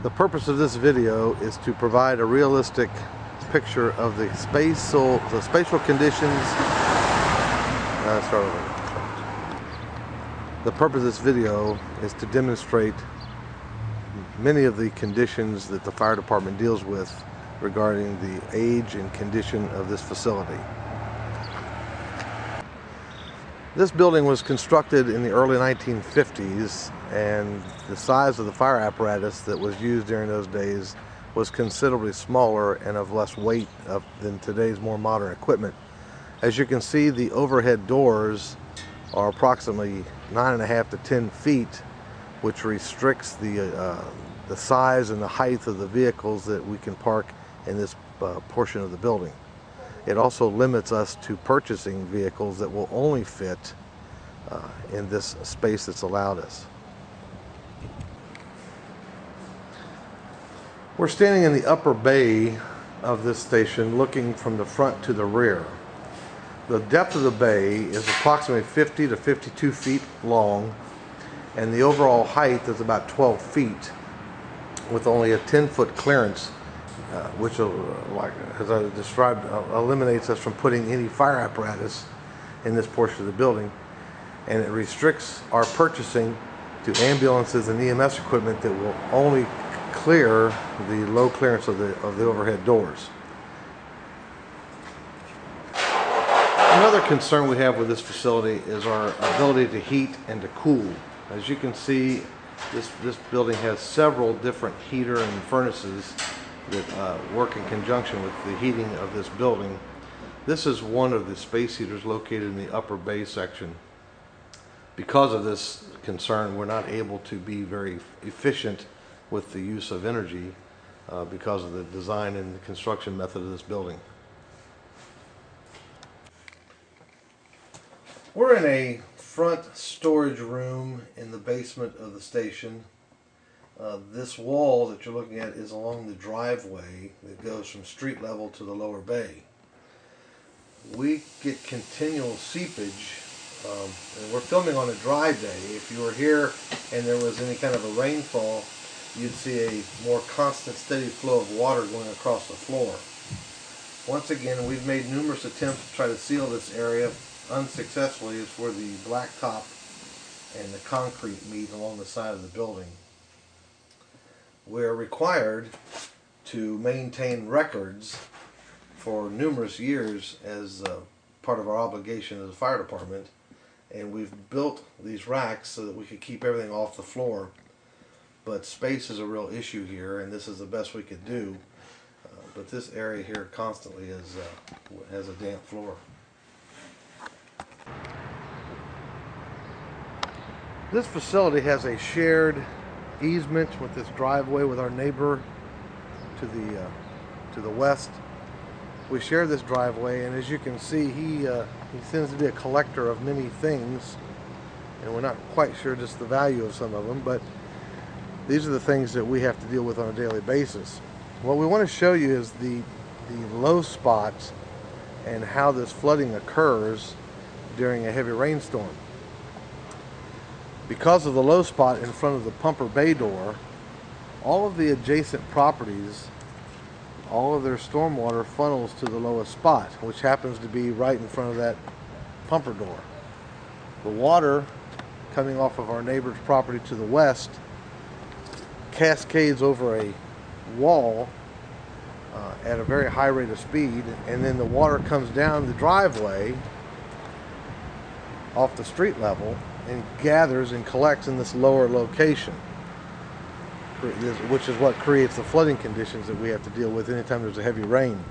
The purpose of this video is to provide a realistic picture of the spatial conditions. The purpose of this video is to demonstrate many of the conditions that the fire department deals with regarding the age and condition of this facility. This building was constructed in the early 1950s, and the size of the fire apparatus that was used during those days was considerably smaller and of less weight than today's more modern equipment. As you can see, the overhead doors are approximately 9.5 to 10 feet, which restricts the size and the height of the vehicles that we can park in this portion of the building. It also limits us to purchasing vehicles that will only fit in this space that's allowed us. We're standing in the upper bay of this station, looking from the front to the rear. The depth of the bay is approximately 50 to 52 feet long, and the overall height is about 12 feet, with only a 10-foot clearance, which, like as I described, eliminates us from putting any fire apparatus in this portion of the building, and it restricts our purchasing to ambulances and EMS equipment that will only clear the low clearance of the overhead doors. Another concern we have with this facility is our ability to heat and to cool. As you can see, this building has several different heater and furnaces that work in conjunction with the heating of this building. This is one of the space heaters located in the upper bay section. Because of this concern, we're not able to be very efficient with the use of energy because of the design and the construction method of this building. We're in a front storage room in the basement of the station. This wall that you're looking at is along the driveway that goes from street level to the lower bay. We get continual seepage, and we're filming on a dry day. If you were here and there was any kind of a rainfall, you'd see a more constant, steady flow of water going across the floor. Once again, we've made numerous attempts to try to seal this area. Unsuccessfully. It's where the blacktop and the concrete meet along the side of the building. We're required to maintain records for numerous years as part of our obligation as a fire department, and we've built these racks so that we could keep everything off the floor, but space is a real issue here, and this is the best we could do. But this area here constantly has a damp floor. This facility has a shared easement with this driveway with our neighbor to the west. We share this driveway, and as you can see, he tends to be a collector of many things, and we're not quite sure just the value of some of them, but these are the things that we have to deal with on a daily basis. What we want to show you is the low spots and how this flooding occurs during a heavy rainstorm. Because of the low spot in front of the pumper bay door, all of the adjacent properties, all of their stormwater funnels to the lowest spot, which happens to be right in front of that pumper door. The water coming off of our neighbor's property to the west cascades over a wall at a very high rate of speed, and then the water comes down the driveway off the street level and gathers and collects in this lower location, which is what creates the flooding conditions that we have to deal with anytime there's a heavy rain.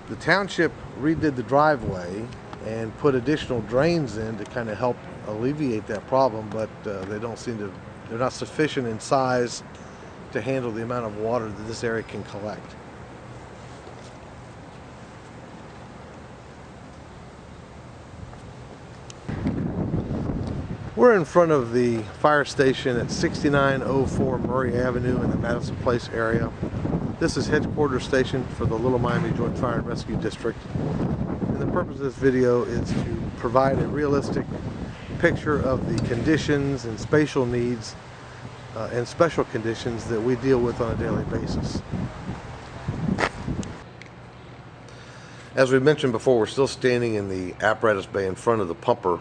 The township redid the driveway and put additional drains in to kind of help alleviate that problem, but they're not sufficient in size to handle the amount of water that this area can collect. We're in front of the fire station at 6904 Murray Avenue in the Madison Place area. This is headquarters station for the Little Miami Joint Fire and Rescue District. And the purpose of this video is to provide a realistic picture of the conditions and spatial needs and special conditions that we deal with on a daily basis. As we mentioned before, we're still standing in the apparatus bay in front of the pumper.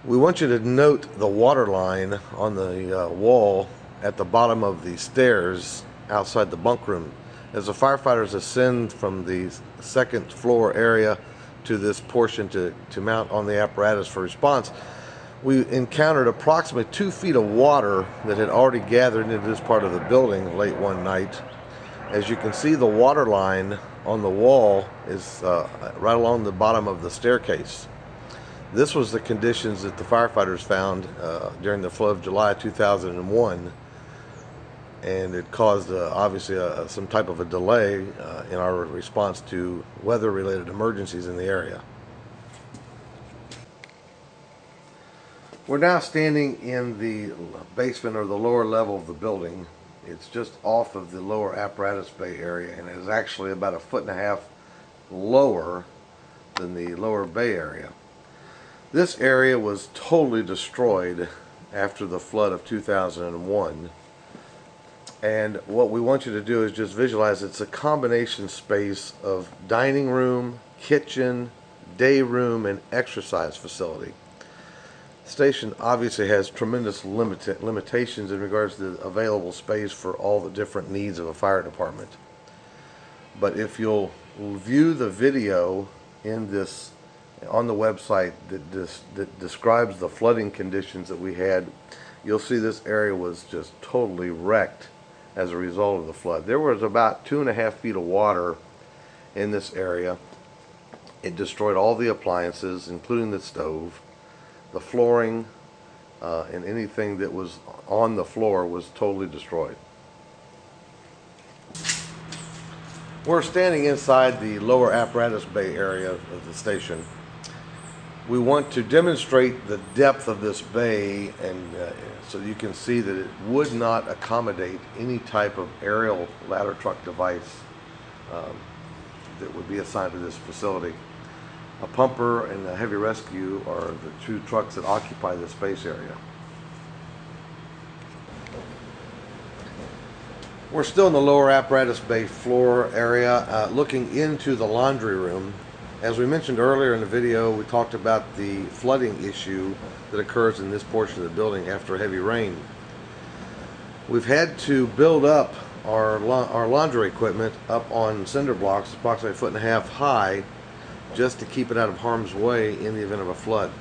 We want you to note the water line on the wall at the bottom of the stairs outside the bunk room. As the firefighters ascend from the second floor area to this portion to mount on the apparatus for response, we encountered approximately 2 feet of water that had already gathered into this part of the building late one night. As you can see, the water line on the wall is right along the bottom of the staircase. This was the conditions that the firefighters found during the flood of July 2001, and it caused obviously some type of a delay in our response to weather-related emergencies in the area. We're now standing in the basement or the lower level of the building. It's just off of the lower apparatus bay area, and it is actually about 1.5 feet lower than the lower bay area. This area was totally destroyed after the flood of 2001, and what we want you to do is just visualize it's a combination space of dining room, kitchen, day room, and exercise facility. The station obviously has tremendous limitations in regards to the available space for all the different needs of a fire department. But if you'll view the video in this on the website that describes the flooding conditions that we had, you'll see this area was just totally wrecked as a result of the flood. There was about 2.5 feet of water in this area. It destroyed all the appliances, including the stove. The flooring and anything that was on the floor was totally destroyed. We're standing inside the lower apparatus bay area of the station. We want to demonstrate the depth of this bay, and so you can see that it would not accommodate any type of aerial ladder truck device that would be assigned to this facility. A pumper and a heavy rescue are the two trucks that occupy the space area. We're still in the lower apparatus bay floor area, looking into the laundry room. As we mentioned earlier in the video, we talked about the flooding issue that occurs in this portion of the building after heavy rain. We've had to build up our laundry equipment up on cinder blocks approximately 1.5 feet high, just to keep it out of harm's way in the event of a flood.